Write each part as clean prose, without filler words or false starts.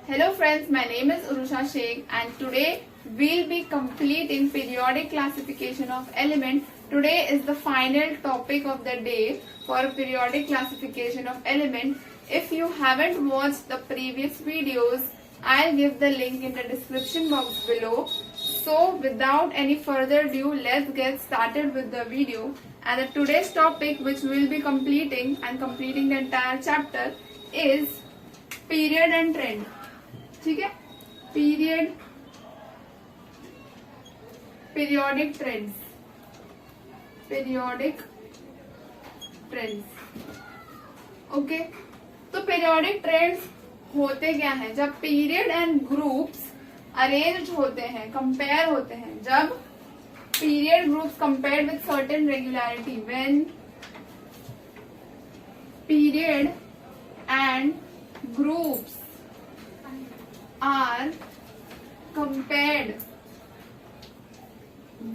Hello friends, my name is Urusha Sheikh and today we'll be completing periodic classification of element. Today is the final topic of the day for periodic classification of element. If you haven't watched the previous videos, I'll give the link in the description box below. So without any further ado, let's get started with the video. And today's topic which we'll be completing the entire chapter is period and trend. ठीक है, period, periodic trends, periodic trends. Okay, तो periodic trends होते क्या हैं? जब period and groups arrange होते हैं, compare होते हैं, जब period groups compare with certain regularity, when period and groups are compared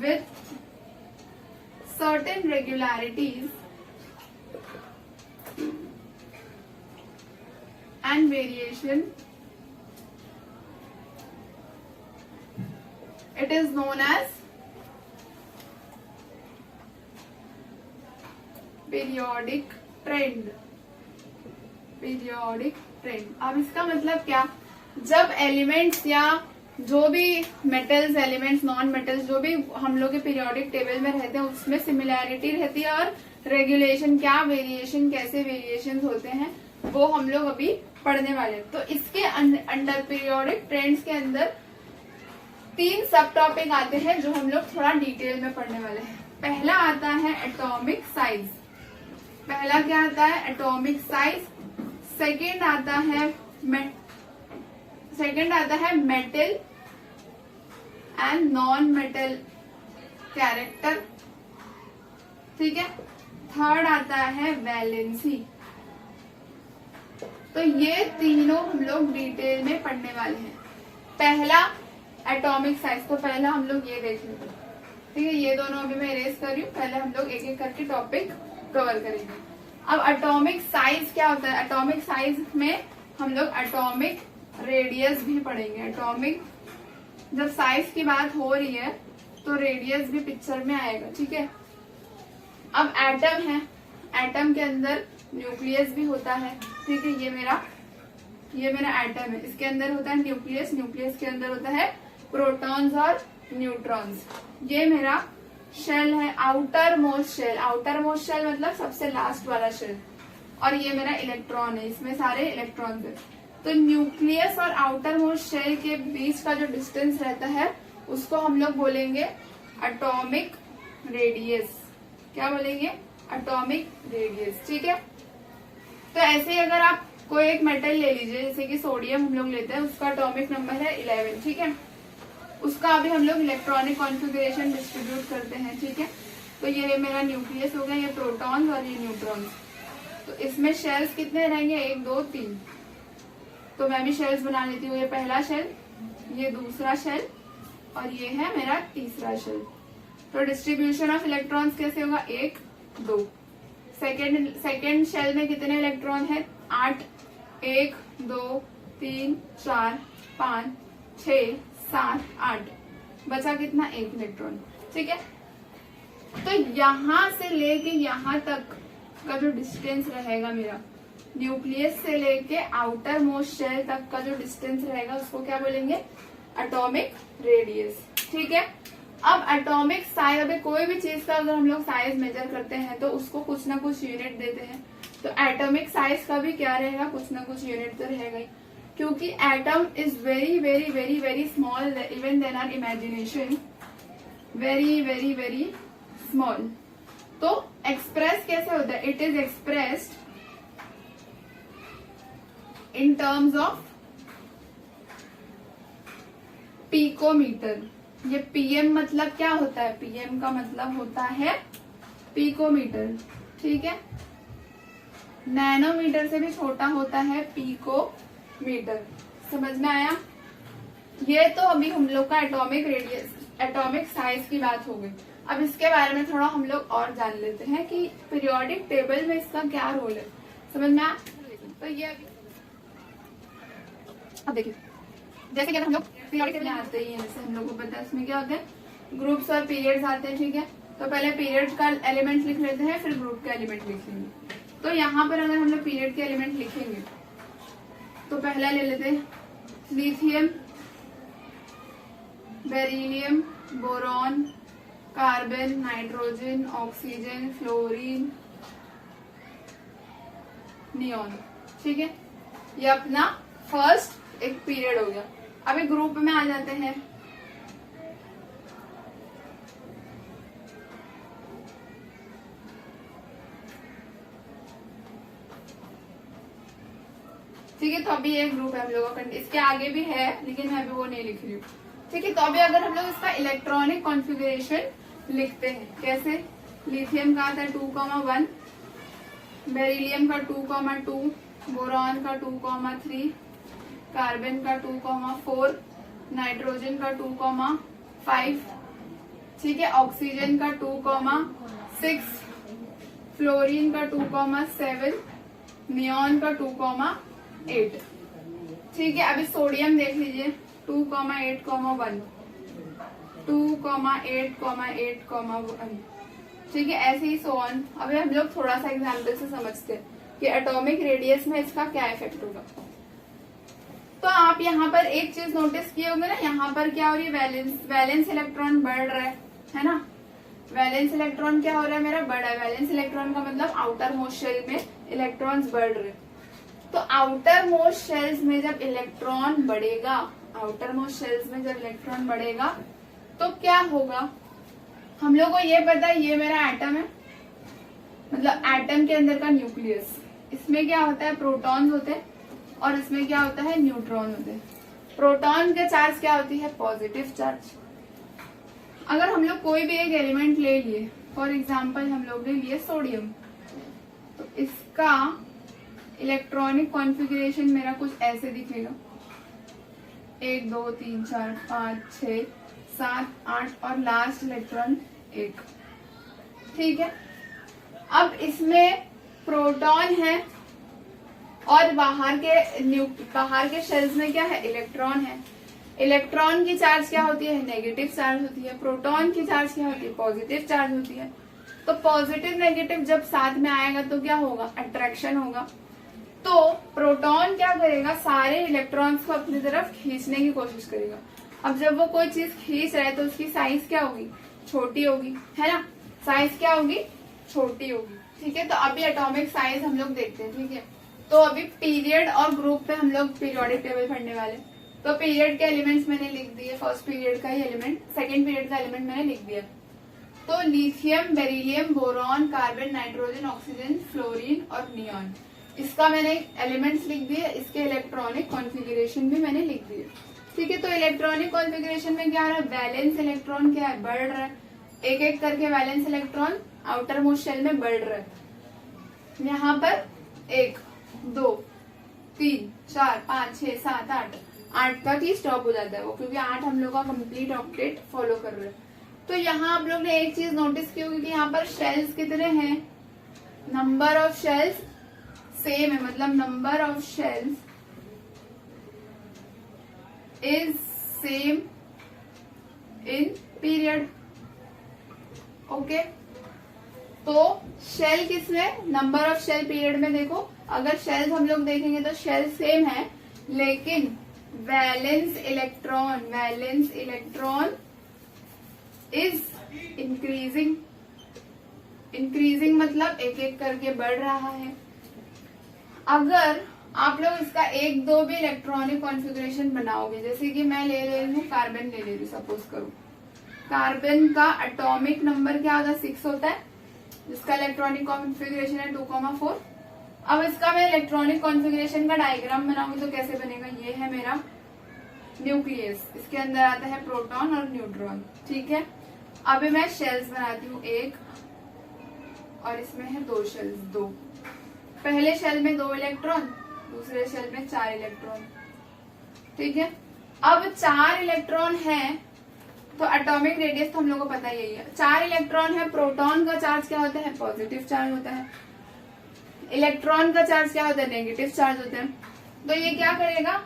with certain regularities and variation, it is known as periodic trend. periodic trend. अब इसका मतलब क्या? जब एलिमेंट्स या जो भी मेटल्स, एलिमेंट्स, नॉन मेटल्स, जो भी हम लोग के पीरियोडिक टेबल में रहते हैं उसमें सिमिलैरिटी रहती है और रेगुलेशन, क्या वेरिएशन, कैसे वेरिएशन होते हैं, वो हम लोग अभी पढ़ने वाले हैं. तो इसके अंडर पीरियोडिक ट्रेंड्स के अंदर 3 सब टॉपिक आते हैं जो हम लोग थोड़ा डिटेल में पढ़ने वाले हैं. पहला आता है एटॉमिक साइज. पहला क्या आता है? Atomic size. सेकेंड आता है metal and non metal character. ठीक है. थर्ड आता है वैलेंसी. तो ये तीनों हम लोग डिटेल में पढ़ने वाले हैं. पहला एटॉमिक साइज. तो पहला हम लोग ये देख लेते हैं. ठीक है, ये दोनों अभी मैं इरेज कर रही हूँ. पहले हम लोग एक एक करके टॉपिक कवर करेंगे. अब एटॉमिक साइज क्या होता है? एटॉमिक साइज में हम लोग एटॉमिक रेडियस भी पढ़ेंगे. एटॉमिक, जब साइज की बात हो रही है तो रेडियस भी पिक्चर में आएगा. ठीक है. अब एटम है. एटम के अंदर न्यूक्लियस भी होता है. ठीक है, ये मेरा एटम है. इसके अंदर होता है न्यूक्लियस. न्यूक्लियस के अंदर होता है प्रोटॉन्स और न्यूट्रॉन्स. ये मेरा शेल है, outer most shell. Outer most shell मतलब सबसे लास्ट वाला शेल. और ये मेरा इलेक्ट्रॉन है, इसमें सारे इलेक्ट्रॉन्स है. तो न्यूक्लियस और आउटर मोस्ट शेल के बीच का जो डिस्टेंस रहता है उसको हम लोग बोलेंगे एटॉमिक रेडियस. क्या बोलेंगे? Atomic radius. ठीक है. तो ऐसे ही अगर आप कोई एक मेटल ले लीजिए, जैसे कि सोडियम हम लोग लेते हैं, उसका एटॉमिक नंबर है 11. ठीक है. उसका अभी हम लोग इलेक्ट्रॉनिक कॉन्फ़िगरेशन डिस्ट्रीब्यूट करते हैं. ठीक है. तो ये मेरा न्यूक्लियस हो गया, ये प्रोटॉन्स और ये न्यूट्रॉन्स. तो इसमें शेल्स कितने रहेंगे? 1 2 3. तो मैं भी शेल्स बना लेती हूँ. ये पहला शेल, ये दूसरा शेल और ये है मेरा तीसरा शेल. तो डिस्ट्रीब्यूशन ऑफ इलेक्ट्रॉन्स कैसे होगा? 1 2. सेकेंड शेल में कितने इलेक्ट्रॉन है? 8. 1 2 3 4 5 6 7 8. बचा कितना? 1 इलेक्ट्रॉन. ठीक है. तो यहां से लेके यहां तक का जो डिस्टेंस रहेगा मेरा, न्यूक्लियस से लेके आउटर मोस्ट शेल तक का जो डिस्टेंस रहेगा उसको क्या बोलेंगे? Atomic radius. ठीक है. अब एटॉमिक साइज, अभी कोई भी चीज का अगर हम लोग साइज मेजर करते हैं तो उसको कुछ ना कुछ यूनिट देते हैं. तो एटॉमिक साइज का भी क्या रहेगा? कुछ ना कुछ यूनिट तो रहेगा ही, क्योंकि atom is very very very very small even then our imagination. Very very very small. तो एक्सप्रेस कैसे होता है? It is expressed in terms of picometer. ये पीएम मतलब क्या होता है? पीएम का मतलब होता है पिकोमीटर. ठीक है. नैनोमीटर से भी छोटा होता है पिकोमीटर. समझ में आया? ये तो अभी हम लोग का एटॉमिक रेडियस, एटॉमिक साइज की बात हो गई. अब इसके बारे में थोड़ा हम लोग और जान लेते हैं कि पीरियोडिक टेबल में इसका क्या रोल है. समझ में आया? तो ये अब देखिए जैसे कि हम लोग पीरियोडिक टेबल आते ही हैं, जैसे हम लोग को पता है इसमें क्या होता है, ग्रुप्स और पीरियड्स आते हैं, ठीक है। तो पहले पीरियड का एलिमेंट लिख लेते हैं, फिर ग्रुप का एलिमेंट लिख लेंगे। तो यहाँ पर अगर हम लोग पीरियड के एलिमेंट लिखेंगे तो पहला ले लेते हैं lithium, beryllium, boron, carbon, nitrogen, oxygen, fluorine, neon, ठीक है। ये अपना फर्स्ट एक पीरियड हो गया। अभी ग्रुप में आ जाते हैं। ठीक है, तो अभी एक ग्रुप है हम लोगों का, इसके आगे भी है लेकिन मैं अभी वो नहीं लिख रही हूँ, ठीक है। तो अभी अगर हम लोग इसका इलेक्ट्रॉनिक कॉन्फ़िगरेशन लिखते हैं, कैसे, लिथियम का आता है 2,1, बेरिलियम का 2,2, बोरॉन का 2,3, कार्बन का 2,4, नाइट्रोजन का 2,5, ठीक है, ऑक्सीजन का 2,6, फ्लोरीन का 2,7, नियॉन का 2,8, ठीक है। अभी सोडियम देख लीजिए 2,8,1, 2,8,8,1, ठीक है, ऐसे ही सो ऑन। अभी हम लोग थोड़ा सा एग्जाम्पल से समझते हैं कि एटॉमिक रेडियस में इसका क्या इफेक्ट होगा। तो आप यहाँ पर एक चीज नोटिस किए होंगे ना, यहाँ पर क्या हो रही है, वैलेंस इलेक्ट्रॉन बढ़ रहा है ना। वैलेंस इलेक्ट्रॉन क्या हो रहा है, मेरा बढ़ रहा है। वैलेंस इलेक्ट्रॉन का मतलब आउटर मोस्ट शेल में इलेक्ट्रॉन्स बढ़ रहे हैं। तो आउटर मोस्ट शेल्स में जब इलेक्ट्रॉन बढ़ेगा, आउटर मोस्ट शेल्स में जब इलेक्ट्रॉन बढ़ेगा तो क्या होगा, हम लोग को ये पता है, ये मेरा एटम है, मतलब एटम के अंदर का न्यूक्लियस, इसमें क्या होता है, प्रोटॉन्स होते हैं और इसमें क्या होता है, न्यूट्रॉन होते हैं। प्रोटॉन के चार्ज क्या होती है, पॉजिटिव चार्ज। अगर हम लोग कोई भी एक एलिमेंट ले लिए, फॉर एग्जाम्पल हम लोग ने लिए सोडियम, तो इसका इलेक्ट्रॉनिक कॉन्फ़िगरेशन मेरा कुछ ऐसे दिखेगा, 1 2 3 4 5 6 7 8 और लास्ट इलेक्ट्रॉन 1, ठीक है। अब इसमें प्रोटॉन है और बाहर के शेल्स में क्या है, इलेक्ट्रॉन है। इलेक्ट्रॉन की चार्ज क्या होती है, नेगेटिव चार्ज होती है। प्रोटॉन की चार्ज क्या होती है, पॉजिटिव चार्ज होती है। तो पॉजिटिव नेगेटिव जब साथ में आएगा तो क्या होगा, अट्रैक्शन होगा। तो प्रोटॉन क्या करेगा, सारे इलेक्ट्रॉन्स को अपनी तरफ खींचने की कोशिश करेगा। अब जब वो कोई चीज खींच रहा है तो उसकी साइज क्या होगी, छोटी होगी, है ना। साइज क्या होगी, छोटी होगी, ठीक है। तो अभी एटॉमिक साइज हम लोग देखते हैं, ठीक है। तो अभी पीरियड और ग्रुप पे हम लोग पीरियोडिक टेबल पढ़ने वाले। तो पीरियड के एलिमेंट्स मैंने लिख दिए, फर्स्ट पीरियड का ही एलिमेंट, सेकेंड पीरियड का एलिमेंट मैंने लिख दिया। तो lithium, beryllium, boron, carbon, nitrogen, oxygen, fluorine और नियॉन, इसका मैंने एलिमेंट्स लिख दिए, इसके इलेक्ट्रॉनिक कॉन्फ़िगरेशन भी मैंने लिख दिए, ठीक है। तो इलेक्ट्रॉनिक कॉन्फ़िगरेशन में क्या हो रहा है, वैलेंस इलेक्ट्रॉन क्या है, बढ़ रहा है। एक एक करके valence electron outer most shell में बढ़ रहा है। यहाँ पर 1 2 3 4 5 6 7 8 तक ही स्टॉप हो जाता है वो, क्योंकि 8 हम लोग का कंप्लीट ऑक्टेट फॉलो कर रहे हैं। तो यहाँ आप लोग ने एक चीज नोटिस की होगी कि यहाँ पर शेल्स कितने हैं, नंबर ऑफ शेल्स सेम है, मतलब number of shells is same in period, okay. तो शेल किसमें, नंबर ऑफ शेल पीरियड में देखो, अगर शेल्स हम लोग देखेंगे तो शेल सेम है, लेकिन valence electron is increasing. Increasing मतलब एक एक करके बढ़ रहा है। अगर आप लोग इसका 1 2 भी इलेक्ट्रॉनिक कॉन्फ़िगरेशन बनाओगे, जैसे कि मैं ले रही हूँ कार्बन, ले रही हूँ सपोज करूँ, कार्बन का एटॉमिक नंबर क्या होता है, 6 होता है, जिसका इलेक्ट्रॉनिक कॉन्फ़िगरेशन है 2,4। अब इसका मैं इलेक्ट्रॉनिक कॉन्फ़िगरेशन का डायग्राम बनाऊंगी तो कैसे बनेगा, ये है मेरा न्यूक्लियस, इसके अंदर आता है प्रोटॉन और न्यूट्रॉन, ठीक है। अभी मैं शेल्स बनाती हूँ 1 और इसमें है 2 शेल्स, 2। पहले शेल में 2 इलेक्ट्रॉन, दूसरे शेल में 4 इलेक्ट्रॉन, ठीक है। अब 4 इलेक्ट्रॉन है तो एटॉमिक रेडियस तो हम लोग को पता यही है, 4 इलेक्ट्रॉन है। प्रोटॉन का चार्ज क्या होता है, पॉजिटिव चार्ज होता है। इलेक्ट्रॉन का चार्ज क्या होता है, नेगेटिव चार्ज होता है। तो ये क्या करेगा,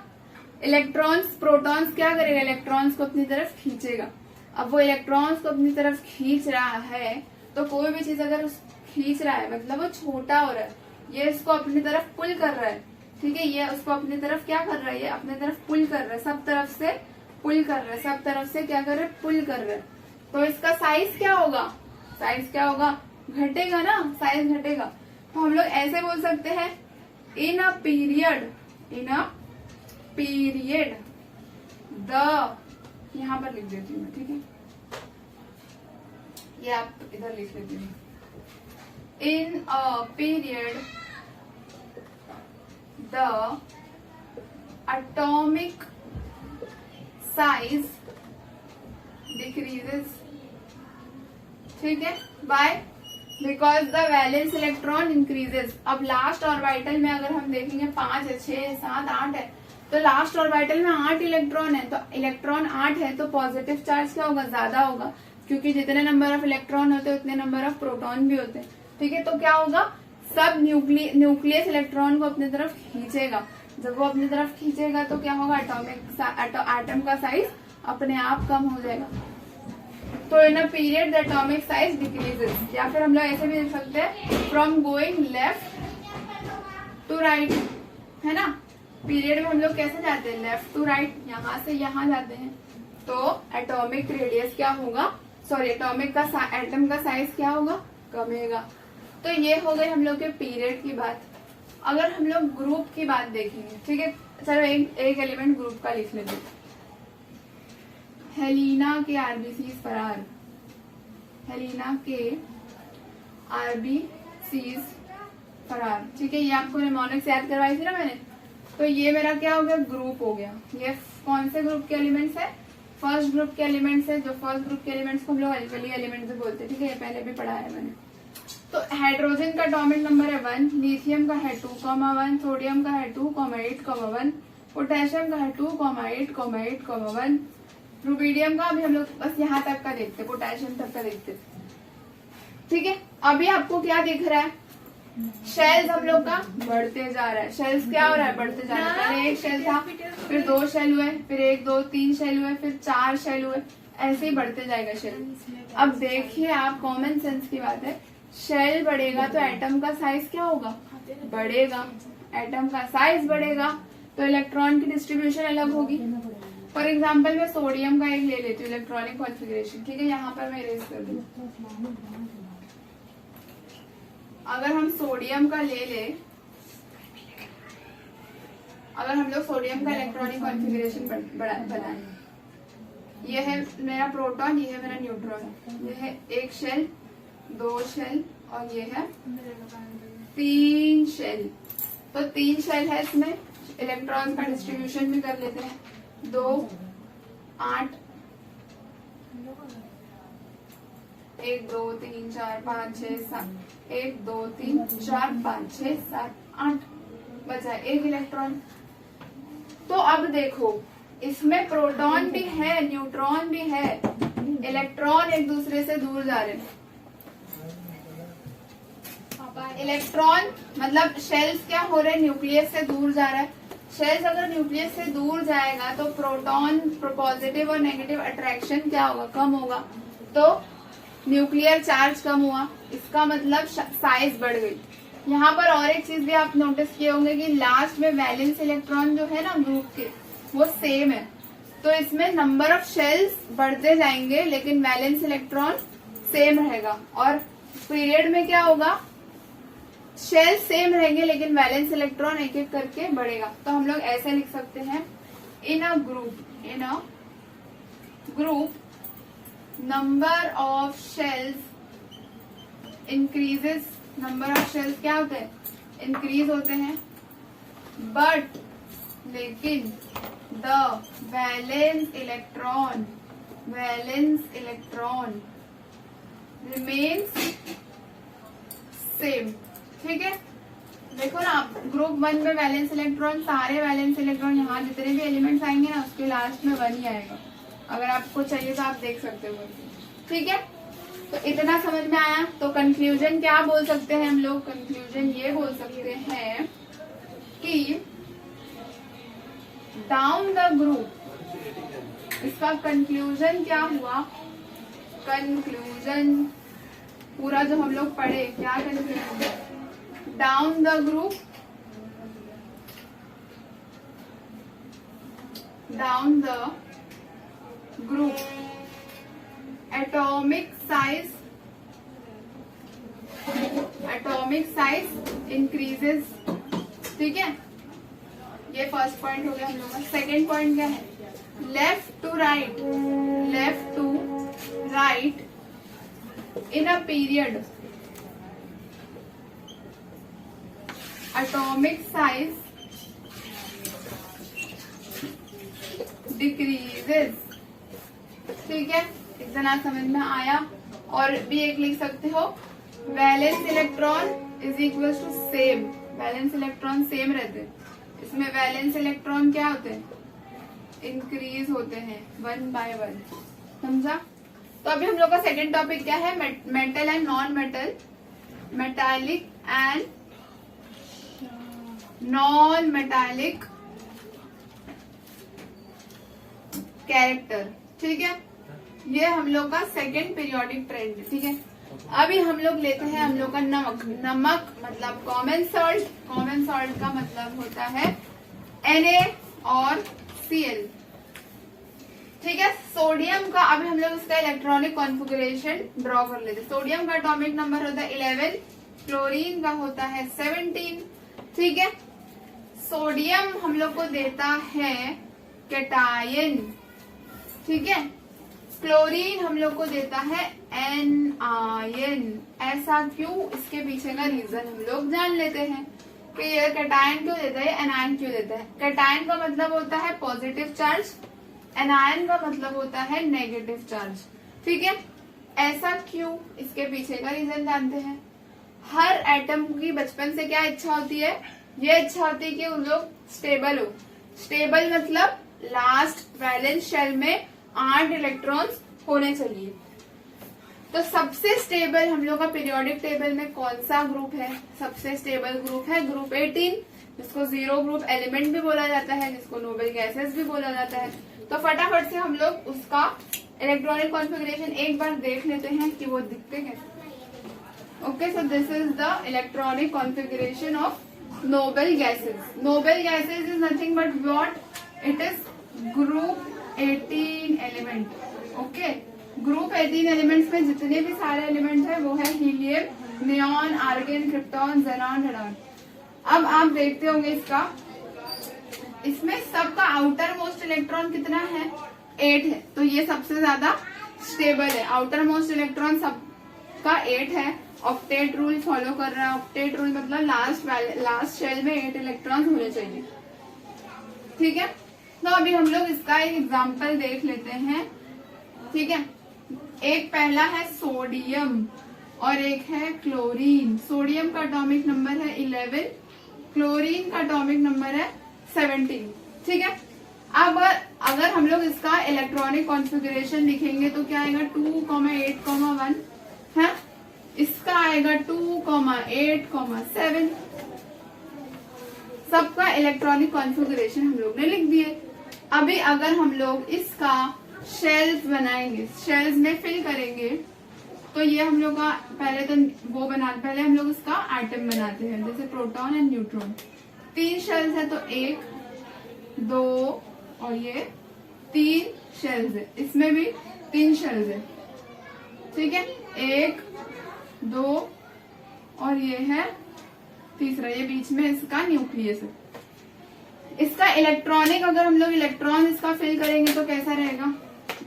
इलेक्ट्रॉन्स प्रोटॉन्स क्या करेगा, इलेक्ट्रॉन्स को अपनी तरफ खींचेगा। अब वो इलेक्ट्रॉन्स को अपनी तरफ खींच रहा है, तो कोई भी चीज अगर खींच रहा है मतलब वो छोटा हो रहा है, ये इसको अपनी तरफ पुल कर रहा है, ठीक है, ये उसको अपनी तरफ क्या कर रहा है, ये अपनी तरफ पुल कर रहा है, सब तरफ से पुल कर रहा है, सब तरफ से क्या कर रहा है, पुल कर रहा है। तो इसका साइज क्या होगा, साइज क्या होगा, घटेगा ना, साइज घटेगा। तो हम लोग ऐसे बोल सकते हैं, इन अ पीरियड द, यहां पर लिख देती हूँ मैं, ठीक है, ये आप इधर लिख लेती हूँ, in a period the atomic size decreases, ठीक है, by because the valence electron increases. अब लास्ट ऑर्बिटल में अगर हम देखेंगे 5 है, 6 है, 7, 8 है, तो लास्ट ऑर्बिटल में 8 इलेक्ट्रॉन है, तो इलेक्ट्रॉन 8 है तो पॉजिटिव चार्ज क्या होगा, ज्यादा होगा, क्योंकि जितने नंबर ऑफ इलेक्ट्रॉन होते हैं उतने नंबर ऑफ प्रोटॉन भी होते हैं, ठीक है। तो क्या होगा, सब न्यूक्लियस इलेक्ट्रॉन को अपनी तरफ खींचेगा। जब वो अपनी तरफ खींचेगा तो क्या होगा, एटम का साइज अपने आप कम हो जाएगा। तो in a period the atomic size decreases, या फिर हम लोग ऐसे भी लिख सकते हैं, from going left to right, है ना। पीरियड में हम लोग कैसे जाते हैं, लेफ्ट टू राइट, यहाँ से यहाँ जाते हैं, तो एटॉमिक रेडियस क्या होगा, सॉरी एटॉमिक का एटम का साइज क्या होगा, कमेगा। तो ये हो गई हम लोग के पीरियड की बात। अगर हम लोग ग्रुप की बात देखेंगे, ठीक है, चलो एक एलिमेंट ग्रुप का लिख लेते। हेलिना के आरबीसी फरार, हेलिना के आरबीसी फरार, ठीक है, ये आपको निमोनिक्स याद करवाई थी ना मैंने। तो ये मेरा क्या हो गया, ग्रुप हो गया। ये कौन से ग्रुप के एलिमेंट्स है, फर्स्ट ग्रुप के एलिमेंट्स है। जो फर्स्ट ग्रुप के एलिमेंट्स को हम लोग अल्कली एलिमेंट्स भी बोलते हैं, ठीक है, ये पहले भी पढ़ा है मैंने। तो हाइड्रोजन का एटॉमिक नंबर है 1, लिथियम का है 2,1, सोडियम का है 2,8,1, पोटेशियम का है 2,8,8,1, रुबीडियम का अभी हम लोग बस यहाँ तक का देखते, पोटेशियम तक का देखते, ठीक है। अभी आपको क्या दिख रहा है, शेल्स हम लोग का बढ़ते जा रहा है, शेल्स क्या हो रहा है, बढ़ते जा रहा है। पहले एक शेल था, फिर 2 शेल हुए, फिर 1, 2, 3 शेल हुए, फिर 4 शेल हुए, ऐसे ही बढ़ते जाएगा शेल। अब देखिए आप, कॉमन सेंस की बात है, शेल बढ़ेगा तो एटम का साइज क्या होगा, बढ़ेगा, एटम का साइज बढ़ेगा तो इलेक्ट्रॉन की डिस्ट्रीब्यूशन अलग होगी। फॉर एग्जाम्पल मैं सोडियम का एक ले लेती हूँ, इलेक्ट्रॉनिक कॉन्फ़िगरेशन, ठीक है, यहाँ पर मैं इरेज कर दूँ। अगर हम सोडियम का ले ले, अगर हम लोग सोडियम का इलेक्ट्रॉनिक कॉन्फ़िगरेशन बनाए, ये है मेरा प्रोटॉन, ये है मेरा न्यूट्रॉन, ये है एक शेल, 2 शेल और ये है 3 शेल। तो 3 शेल है, इसमें इलेक्ट्रॉन का डिस्ट्रीब्यूशन भी कर लेते हैं, 2, 8, 1, 2, 3, 4, 5, 6, 7, 1, 2, 3, 4, 5, 6, 7, 8 बचा 1 इलेक्ट्रॉन। तो अब देखो, इसमें प्रोटॉन भी है, न्यूट्रॉन भी है, इलेक्ट्रॉन एक दूसरे से दूर जा रहे हैं। इलेक्ट्रॉन मतलब शेल्स क्या हो रहे हैं, न्यूक्लियस से दूर जा रहा है। शेल्स अगर न्यूक्लियस से दूर जाएगा तो प्रोटॉन पॉजिटिव और नेगेटिव अट्रैक्शन क्या होगा, कम होगा, तो न्यूक्लियर चार्ज कम हुआ, इसका मतलब साइज बढ़ गई। यहाँ पर और एक चीज भी आप नोटिस किए होंगे कि लास्ट में वैलेंस इलेक्ट्रॉन जो है ना ग्रुप के, वो सेम है, तो इसमें नंबर ऑफ शेल्स बढ़ते जाएंगे लेकिन वैलेंस इलेक्ट्रॉन सेम रहेगा। और पीरियड में क्या होगा, शेल सेम रहेंगे लेकिन वैलेंस इलेक्ट्रॉन एक एक करके बढ़ेगा। तो हम लोग ऐसे लिख सकते हैं, in a group number of shells increases, number of shells क्या होते हैं, इंक्रीज होते हैं, बट लेकिन the valence electron remains same, ठीक है। देखो ना, ग्रुप 1 में वैलेंस इलेक्ट्रॉन, सारे वैलेंस इलेक्ट्रॉन यहाँ जितने भी एलिमेंट्स आएंगे ना उसके लास्ट में 1 ही आएगा। अगर आपको चाहिए तो आप देख सकते हो, ठीक है। तो इतना समझ में आया। तो कंक्लूजन क्या बोल सकते हैं हम लोग, कंक्लूजन ये बोल सकते हैं कि डाउन द ग्रुप, इसका कंक्लूजन क्या हुआ? कंक्लूजन पूरा जो हम लोग पढ़े, क्या conclusion? Down the group, down the group atomic size increases. ठीक है, ये फर्स्ट पॉइंट हो गया हम लोग का। सेकेंड पॉइंट क्या है? Left to right in a period atomic size decreases. ठीक है, इतना समझ में आया। और भी एक लिख सकते हो, valence electron is equal to same, valence electron same रहते हैं। इसमें वैलेंस इलेक्ट्रॉन क्या होते हैं? इंक्रीज होते हैं 1 by 1। समझा? तो अभी हम लोग का सेकंड टॉपिक क्या है? Metal and non metal, metallic and non metallic character. ठीक है, ये हम लोग का सेकंड पीरियोडिक ट्रेंड। ठीक है, अभी हम लोग लेते हैं हम लोग का नमक। नमक मतलब कॉमन सॉल्ट, कॉमन सॉल्ट का मतलब होता है Na और Cl। ठीक है, सोडियम का अभी हम लोग इसका इलेक्ट्रॉनिक कॉन्फ़िगरेशन ड्रॉ कर लेते हैं। सोडियम का एटॉमिक नंबर होता है 11, क्लोरीन का होता है 17। ठीक है, सोडियम हम लोग को देता है कैटायन। ठीक है, क्लोरीन हम लोग को देता है एनायन। ऐसा क्यों? इसके पीछे का रीजन हम लोग जान लेते हैं कि ये कैटायन क्यों देता है, एनायन क्यों देता है। कैटायन का मतलब होता है पॉजिटिव चार्ज, एनायन का मतलब होता है नेगेटिव चार्ज। ठीक है, ऐसा क्यों? इसके पीछे का रीजन जानते हैं। हर एटम की बचपन से क्या इच्छा होती है? ये इच्छा होती है कि उन लोग स्टेबल हो। स्टेबल मतलब लास्ट वैलेंस शेल में 8 इलेक्ट्रॉन्स होने चाहिए। तो सबसे स्टेबल हम लोग का पीरियोडिक टेबल में कौन सा ग्रुप है? सबसे स्टेबल ग्रुप है ग्रुप 18, जिसको जीरो ग्रुप एलिमेंट भी बोला जाता है, जिसको नोबेल गैसेस भी बोला जाता है। तो फटाफट से हम लोग उसका इलेक्ट्रॉनिक कॉन्फ़िगरेशन एक बार देख लेते हैं कि वो दिखते कैसे। Okay, so this is the electronic configuration of noble gases. Noble gases is nothing but what? It is group 18 element. Okay, group 18 elements में जितने भी सारे एलिमेंट है वो है helium, neon, argon, krypton, xenon, radon. अब आप देखते होंगे इसमें सबका आउटर मोस्ट इलेक्ट्रॉन कितना है? 8 है। तो ये सबसे ज्यादा स्टेबल है। आउटर मोस्ट इलेक्ट्रॉन सबका 8 है। ऑक्टेट रूल फॉलो कर रहा है। ऑक्टेट रूल मतलब लास्ट शेल में 8 इलेक्ट्रॉन होने चाहिए। ठीक है, तो अभी हम लोग इसका एक एग्जाम्पल देख लेते हैं। ठीक है, एक पहला है सोडियम और एक है क्लोरीन। सोडियम का एटॉमिक नंबर है 11, क्लोरीन का एटॉमिक नंबर है 17। ठीक है, अब अगर हम लोग इसका इलेक्ट्रॉनिक कॉन्फ़िगरेशन लिखेंगे तो क्या आएगा? 2,8,1 है। इसका आएगा 2,8,7। सबका इलेक्ट्रॉनिक कॉन्फ़िगरेशन हम लोग ने लिख दिए। अभी अगर हम लोग इसका शेल्स बनाएंगे, शेल्स में फिल करेंगे, तो ये हम लोग का पहले हम लोग इसका एटम बनाते हैं, जैसे प्रोटॉन एंड न्यूट्रॉन। 3 शेल्स है तो 1, 2 और ये 3 शेल्स है। इसमें भी 3 शेल्स है। ठीक है, 1, 2 और ये है तीसरा, ये बीच में इसका न्यूक्लियस है। इसका इलेक्ट्रॉनिक अगर हम लोग इलेक्ट्रॉन इसका फिल करेंगे तो कैसा रहेगा?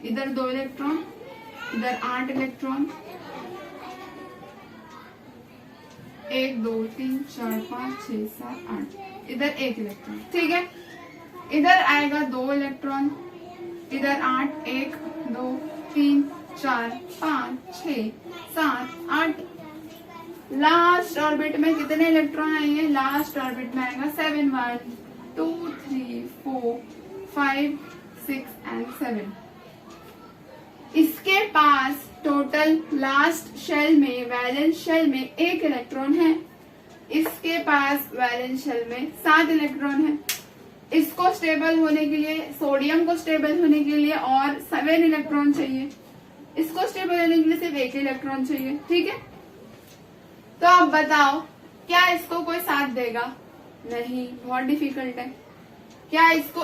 इधर 2 इलेक्ट्रॉन, इधर 8 इलेक्ट्रॉन, 1, 2, 3, 4, 5, 6, 7, 8, इधर 1 इलेक्ट्रॉन। ठीक है, इधर आएगा 2 इलेक्ट्रॉन, इधर 8, 1, 2, 3, 4, 5, 6, 7, 8। लास्ट ऑर्बिट में कितने इलेक्ट्रॉन आएंगे? लास्ट ऑर्बिट में आएगा 7, 1, 2, 3, 4, 5, 6 एंड 7। इसके पास टोटल लास्ट शेल में, वैलेंस शेल में 1 इलेक्ट्रॉन है। इसके पास वैलेंस शेल में 7 इलेक्ट्रॉन है। इसको स्टेबल होने के लिए, सोडियम को स्टेबल होने के लिए और 7 इलेक्ट्रॉन चाहिए। इसको स्टेबल होने के लिए सिर्फ 1 इलेक्ट्रॉन चाहिए। ठीक है, तो अब बताओ क्या इसको कोई साथ देगा? नहीं, बहुत डिफिकल्ट है। क्या इसको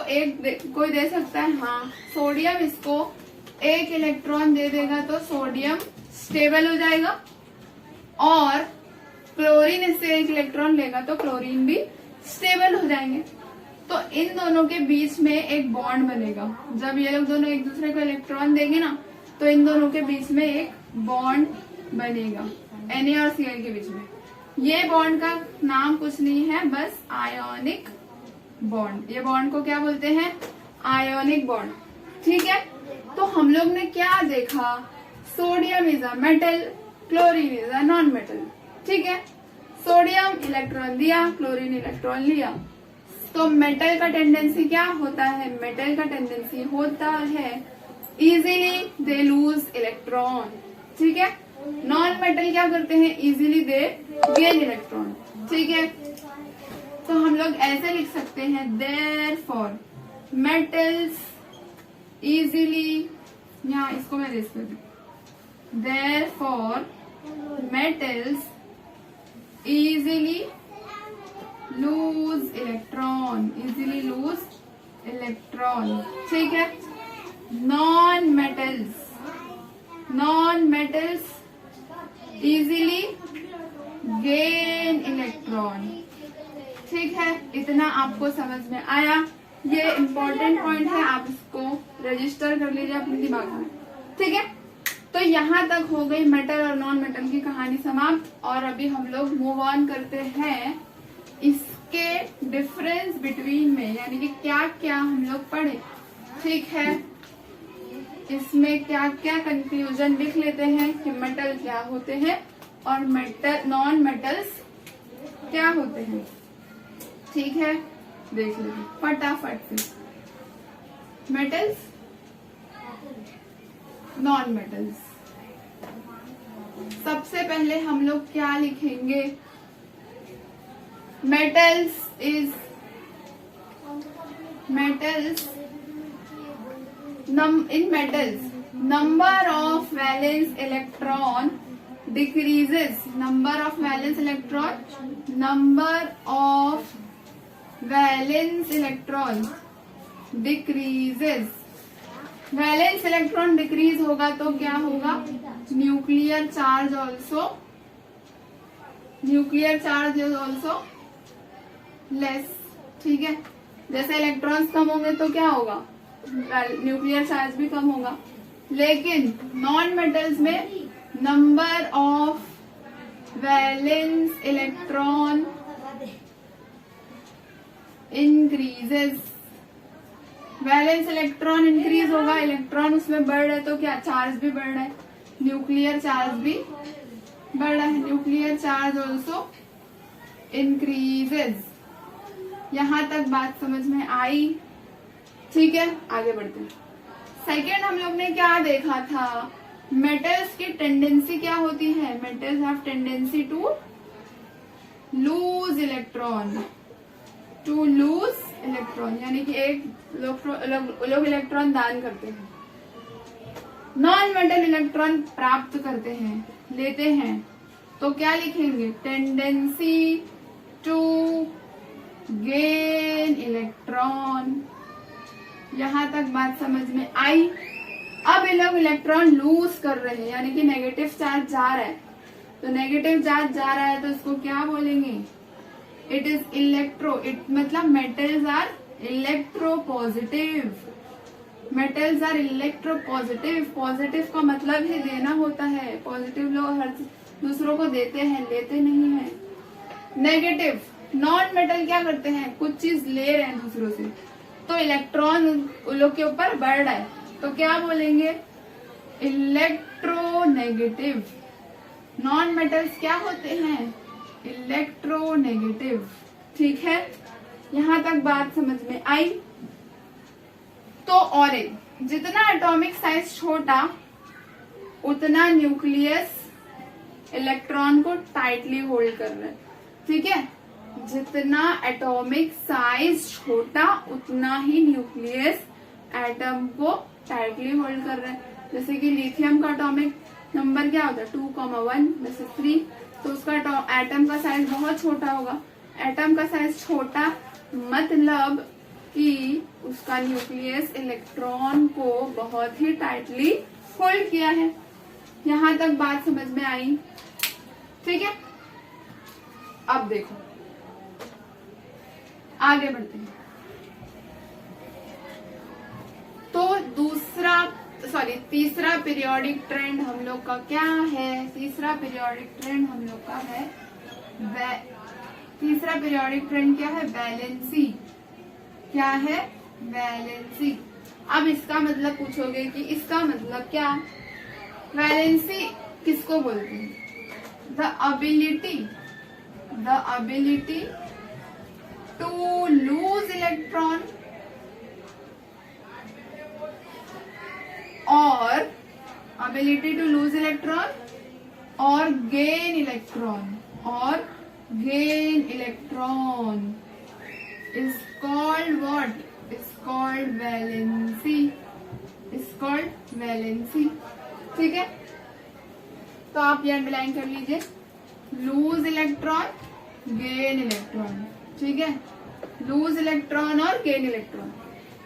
कोई दे सकता है? हाँ, सोडियम इसको 1 इलेक्ट्रॉन दे देगा तो सोडियम स्टेबल हो जाएगा, और क्लोरीन इससे 1 इलेक्ट्रॉन लेगा तो क्लोरीन भी स्टेबल हो जाएंगे। तो इन दोनों के बीच में एक बॉन्ड बनेगा। जब ये लोग दोनों एक दूसरे को इलेक्ट्रॉन देंगे ना, तो इन दोनों के बीच में एक बॉन्ड बनेगा Na और Cl के बीच में। ये बॉन्ड का नाम कुछ नहीं है, बस आयोनिक बॉन्ड। ये बॉन्ड को क्या बोलते हैं? Ionic bond. ठीक है, तो हम लोग ने क्या देखा? Sodium is a metal, chlorine is a non metal. ठीक है, सोडियम इलेक्ट्रॉन दिया, क्लोरीन इलेक्ट्रॉन लिया। तो मेटल का टेंडेंसी क्या होता है? मेटल का टेंडेंसी होता है इजीली दे लूज इलेक्ट्रॉन। ठीक है, नॉन मेटल क्या करते हैं? इजीली दे गेन इलेक्ट्रॉन। ठीक है, तो हम लोग ऐसे लिख सकते हैं, देयरफॉर मेटल्स इजीली, यहाँ इसको मैं रेस कर दूं, therefore metals easily loose electron, easily loose electron. ठीक है, non metals easily gain electron. ठीक है, इतना आपको समझ में आया? ये इम्पोर्टेंट पॉइंट है, आप इसको रजिस्टर कर लीजिए अपने दिमाग में। ठीक है, तो यहाँ तक हो गई मेटल और नॉन मेटल की कहानी समाप्त। और अभी हम लोग मूव ऑन करते हैं इसके डिफरेंस बिटवीन में, यानी कि क्या क्या हम लोग पढ़े। ठीक है, इसमें क्या क्या कंक्लूजन लिख लेते हैं कि मेटल क्या होते हैं और नॉन मेटल्स क्या होते हैं। ठीक है, देख लीजिए फटाफट से। Metals, non metals. सबसे पहले हम लोग क्या लिखेंगे? metals in metals number of valence electron decreases, number of valence electron decreases। Valence electron decrease होगा तो क्या होगा? Nuclear charge also less. ठीक है, जैसे इलेक्ट्रॉन्स कम होंगे तो क्या होगा? न्यूक्लियर चार्ज भी कम होगा। लेकिन नॉन मेटल्स में number of valence electron increases. Valence electron increase होगा, इलेक्ट्रॉन उसमें बढ़ रहा है तो क्या? चार्ज भी बढ़ रहा है, न्यूक्लियर चार्ज भी बढ़ रहा है। Nuclear charge also increases. यहां तक बात समझ में आई? ठीक है, आगे बढ़ते हैं। सेकेंड हम लोग ने क्या देखा था? मेटल्स की टेंडेंसी क्या होती है? Metals have tendency to lose electron, यानी कि एक लोग इलेक्ट्रॉन दान करते हैं, नॉन मेटल इलेक्ट्रॉन प्राप्त करते हैं, लेते हैं। तो क्या लिखेंगे? Tendency to gain electron. यहां तक बात समझ में आई? अब ये लोग इलेक्ट्रॉन लूज कर रहे हैं, यानी कि नेगेटिव चार्ज जा रहा है। तो नेगेटिव चार्ज जा रहा है तो इसको क्या बोलेंगे? इट इज मतलब metals are electropositive. Metals are electropositive. Positive का मतलब ही देना होता है। पॉजिटिव लोग हर दूसरों को देते हैं, लेते नहीं है। नेगेटिव नॉन मेटल क्या करते हैं? कुछ चीज ले रहे हैं दूसरों से, तो इलेक्ट्रॉन उन लोग के ऊपर बढ़ रहा है, तो क्या बोलेंगे? इलेक्ट्रोनेगेटिव। नॉन मेटल्स क्या होते हैं? इलेक्ट्रोनेगेटिव। ठीक है, यहां तक बात समझ में आई? तो और एक, जितना एटॉमिक साइज छोटा उतना न्यूक्लियस इलेक्ट्रॉन को टाइटली होल्ड कर रहा है। ठीक है, जितना एटॉमिक साइज छोटा उतना ही न्यूक्लियस एटम को टाइटली होल्ड कर रहा है। जैसे कि लिथियम का एटॉमिक नंबर क्या होता है 2,1 जैसे 3, तो उसका एटम का साइज बहुत छोटा होगा। एटम का साइज छोटा मतलब कि उसका न्यूक्लियस इलेक्ट्रॉन को बहुत ही टाइटली होल्ड किया है। यहां तक बात समझ में आई? ठीक है, अब देखो आगे बढ़ते हैं। तो तीसरा पीरियोडिक ट्रेंड हम लोग का क्या है? तीसरा पीरियोडिक ट्रेंड हम लोग का है तीसरा पीरियोडिक ट्रेंड क्या है? वैलेंसी। क्या है? वैलेंसी। अब इसका मतलब पूछोगे कि इसका मतलब क्या? वैलेंसी किसको बोलते हैं? The ability to lose electron और ability to lose electron और gain electron is called what? Is called valency. ठीक है, तो आप ये अंडरलाइन कर लीजिए, लूज इलेक्ट्रॉन, गेन इलेक्ट्रॉन। ठीक है, लूज इलेक्ट्रॉन और गेन इलेक्ट्रॉन,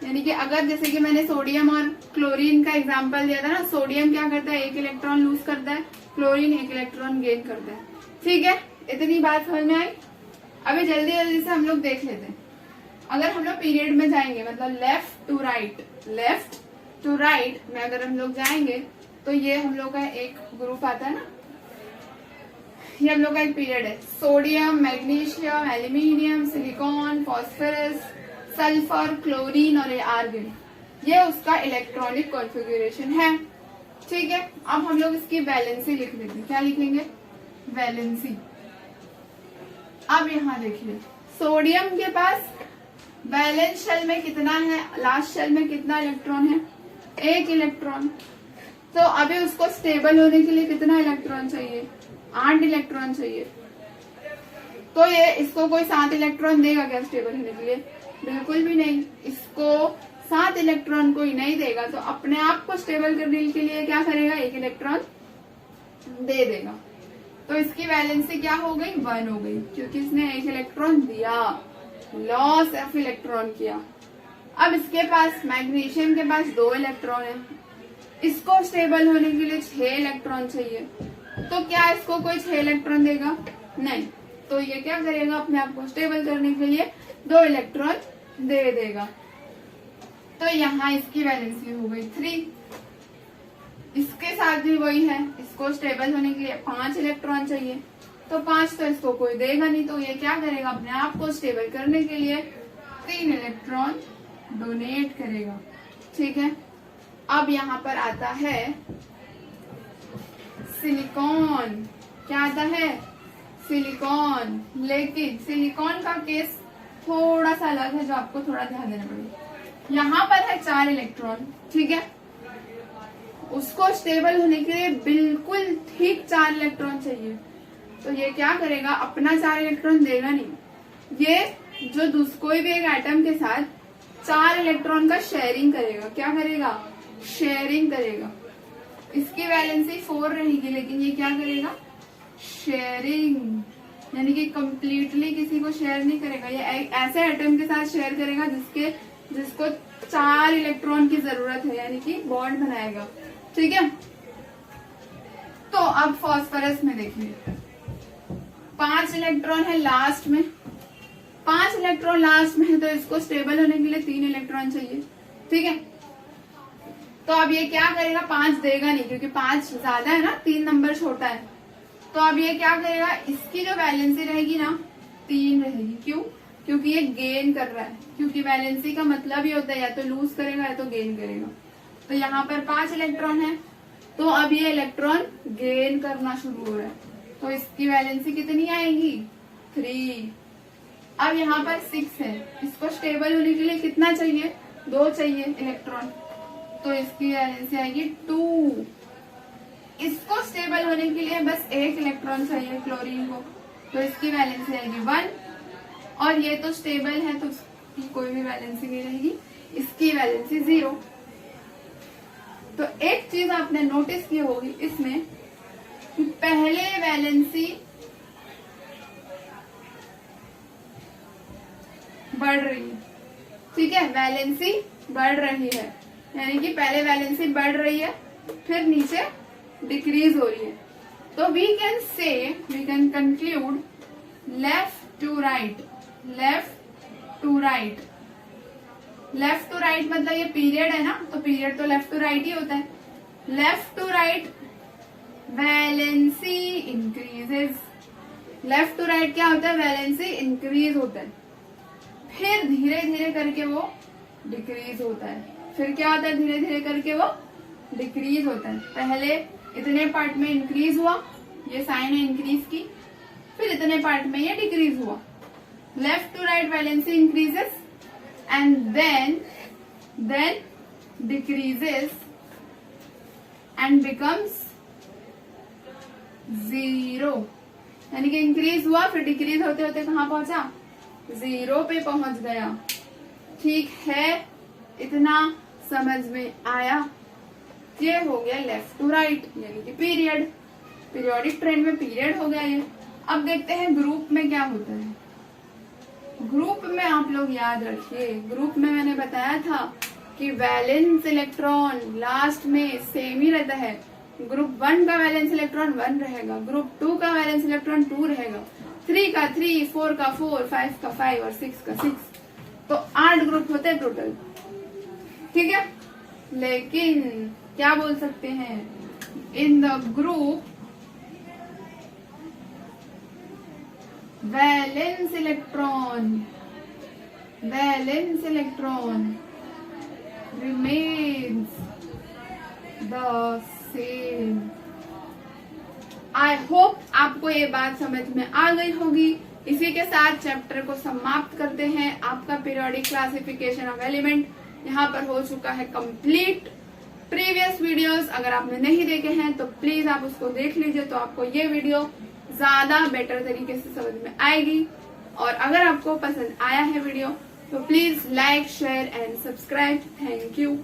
यानी कि अगर जैसे कि मैंने सोडियम और क्लोरीन का एग्जांपल दिया था ना, सोडियम क्या करता है? 1 इलेक्ट्रॉन लूज करता है, क्लोरीन 1 इलेक्ट्रॉन गेन करता है। ठीक है, इतनी बात समझ में आई? अभी जल्दी जल्दी से हम लोग देख लेते हैं। अगर हम लोग पीरियड में जाएंगे, मतलब लेफ्ट टू राइट में अगर हम लोग जाएंगे तो ये हम लोग का एक ग्रुप आता है ना, ये हम लोग का एक पीरियड है। Sodium, magnesium, aluminium, silicon, phosphorus, sulphur, chlorine और आर्गन, ये उसका इलेक्ट्रॉनिक कॉन्फ़िगरेशन है। ठीक है, अब हम लोग इसकी वैलेंसी लिख लेते हैं। क्या लिखेंगे? वैलेंसी। अब यहाँ देखिए, सोडियम के पास वैलेंस शेल में कितना है, लास्ट शेल में कितना इलेक्ट्रॉन है? 1 इलेक्ट्रॉन। तो अभी उसको स्टेबल होने के लिए कितना इलेक्ट्रॉन चाहिए? 8 इलेक्ट्रॉन चाहिए। तो ये इसको कोई 7 इलेक्ट्रॉन देगा क्या स्टेबल होने के लिए? बिल्कुल भी नहीं। इसको 7 इलेक्ट्रॉन कोई नहीं देगा, तो अपने आप को स्टेबल करने के लिए क्या करेगा? 1 इलेक्ट्रॉन दे देगा। तो इसकी वैलेंसी क्या हो गई? 1 हो गई, क्योंकि इसने 1 इलेक्ट्रॉन दिया, लॉस ऑफ इलेक्ट्रॉन किया। अब इसके पास, मैग्नीशियम के पास 2 इलेक्ट्रॉन है, इसको स्टेबल होने के लिए 6 इलेक्ट्रॉन चाहिए। तो क्या इसको कोई 6 इलेक्ट्रॉन देगा? नहीं। तो ये क्या करेगा? अपने आप को स्टेबल करने के लिए 2 इलेक्ट्रॉन दे देगा। तो यहाँ इसकी वैलेंसी हो गई 3। इसके साथ भी वही है, इसको स्टेबल होने के लिए 5 इलेक्ट्रॉन चाहिए, तो 5 तो इसको कोई देगा नहीं, तो ये क्या करेगा? अपने आप को स्टेबल करने के लिए 3 इलेक्ट्रॉन डोनेट करेगा। ठीक है, अब यहाँ पर आता है सिलिकॉन। क्या आता है? सिलिकॉन। लेकिन सिलिकॉन का केस थोड़ा सा अलग है, जो आपको थोड़ा ध्यान देना पड़ेगा। यहाँ पर है 4 इलेक्ट्रॉन। ठीक है, उसको स्टेबल होने के लिए बिल्कुल ठीक 4 इलेक्ट्रॉन चाहिए। तो ये क्या करेगा? अपना 4 इलेक्ट्रॉन देगा नहीं, ये जो कोई भी एक एटम के साथ 4 इलेक्ट्रॉन का शेयरिंग करेगा। क्या करेगा? शेयरिंग करेगा। इसकी वैलेंसी 4 रहेगी, लेकिन ये क्या करेगा? शेयरिंग, यानी कि कंप्लीटली किसी को शेयर नहीं करेगा। ये ऐसे एटम के साथ शेयर करेगा जिसको 4 इलेक्ट्रॉन की जरूरत है, यानी कि बॉन्ड बनाएगा। ठीक है, तो अब फॉस्फोरस में देखिए, 5 इलेक्ट्रॉन है लास्ट में, 5 इलेक्ट्रॉन लास्ट में है, तो इसको स्टेबल होने के लिए 3 इलेक्ट्रॉन चाहिए। ठीक है, तो अब ये क्या करेगा? 5 देगा नहीं, क्योंकि 5 ज्यादा है ना, 3 नंबर छोटा है। तो अब ये क्या करेगा? इसकी जो वैलेंसी रहेगी ना, 3 रहेगी। क्यों? क्योंकि ये गेन कर रहा है, क्योंकि वैलेंसी का मतलब ही होता है या तो लूज करेगा या तो गेन करेगा। तो यहाँ पर 5 इलेक्ट्रॉन है, तो अब ये इलेक्ट्रॉन गेन करना शुरू हो रहा है, तो इसकी वैलेंसी कितनी आएगी? 3। अब यहाँ पर 6 है, इसको स्टेबल होने के लिए कितना चाहिए? 2 चाहिए इलेक्ट्रॉन, तो इसकी वैलेंसी आएगी 2। इसको स्टेबल होने के लिए बस 1 इलेक्ट्रॉन चाहिए क्लोरीन को, तो इसकी वैलेंसी आएगी 1। और ये तो स्टेबल है तो इसकी कोई भी वैलेंसी नहीं रहेगी, इसकी वैलेंसी 0। तो एक चीज आपने नोटिस की होगी इसमें कि पहले वैलेंसी बढ़ रही है, ठीक है, वैलेंसी बढ़ रही है, यानी कि पहले वैलेंसी बढ़ रही है फिर नीचे डिक्रीज हो रही है। तो we can conclude left to right, left to right, left to right मतलब ये पीरियड है ना, तो पीरियड तो लेफ्ट टू राइट ही होता है। Left to right valency increases, left to right क्या होता है, वैलेंसी इंक्रीज होता है, फिर धीरे धीरे करके वो डिक्रीज होता है, फिर क्या होता है, धीरे धीरे करके वो डिक्रीज होता है। पहले इतने पार्ट में इंक्रीज हुआ, ये साइन है इंक्रीज की, फिर इतने पार्ट में ये डिक्रीज हुआ। Left to right valency increases and then decreases and becomes 0, यानी कि इंक्रीज हुआ फिर डिक्रीज होते होते कहाँ पहुंचा, 0 पे पहुंच गया। ठीक है, इतना समझ में आया। ये हो गया लेफ्ट टू राइट यानी कि पीरियड, पीरियोडिक ट्रेंड में पीरियड हो गया ये। अब देखते हैं ग्रुप में क्या होता है। ग्रुप में आप लोग याद रखिए, ग्रुप में मैंने बताया था कि वैलेंस इलेक्ट्रॉन लास्ट में सेम ही रहता है। ग्रुप 1 का वैलेंस इलेक्ट्रॉन 1 रहेगा, ग्रुप 2 का वैलेंस इलेक्ट्रॉन 2 रहेगा, 3 का 3, 4 का 4, 5 का 5 और 6 का 6। तो 8 ग्रुप होते हैं टोटल, ठीक है। लेकिन क्या बोल सकते हैं, in the group valence electron remains the same। I hope आपको ये बात समझ में आ गई होगी। इसी के साथ चैप्टर को समाप्त करते हैं। आपका पीरियोडिक क्लासिफिकेशन ऑफ एलिमेंट यहाँ पर हो चुका है कंप्लीट। प्रीवियस वीडियोस अगर आपने नहीं देखे हैं तो प्लीज आप उसको देख लीजिए, तो आपको ये वीडियो ज्यादा बेटर तरीके से समझ में आएगी। और अगर आपको पसंद आया है वीडियो तो please like, share and subscribe. Thank you.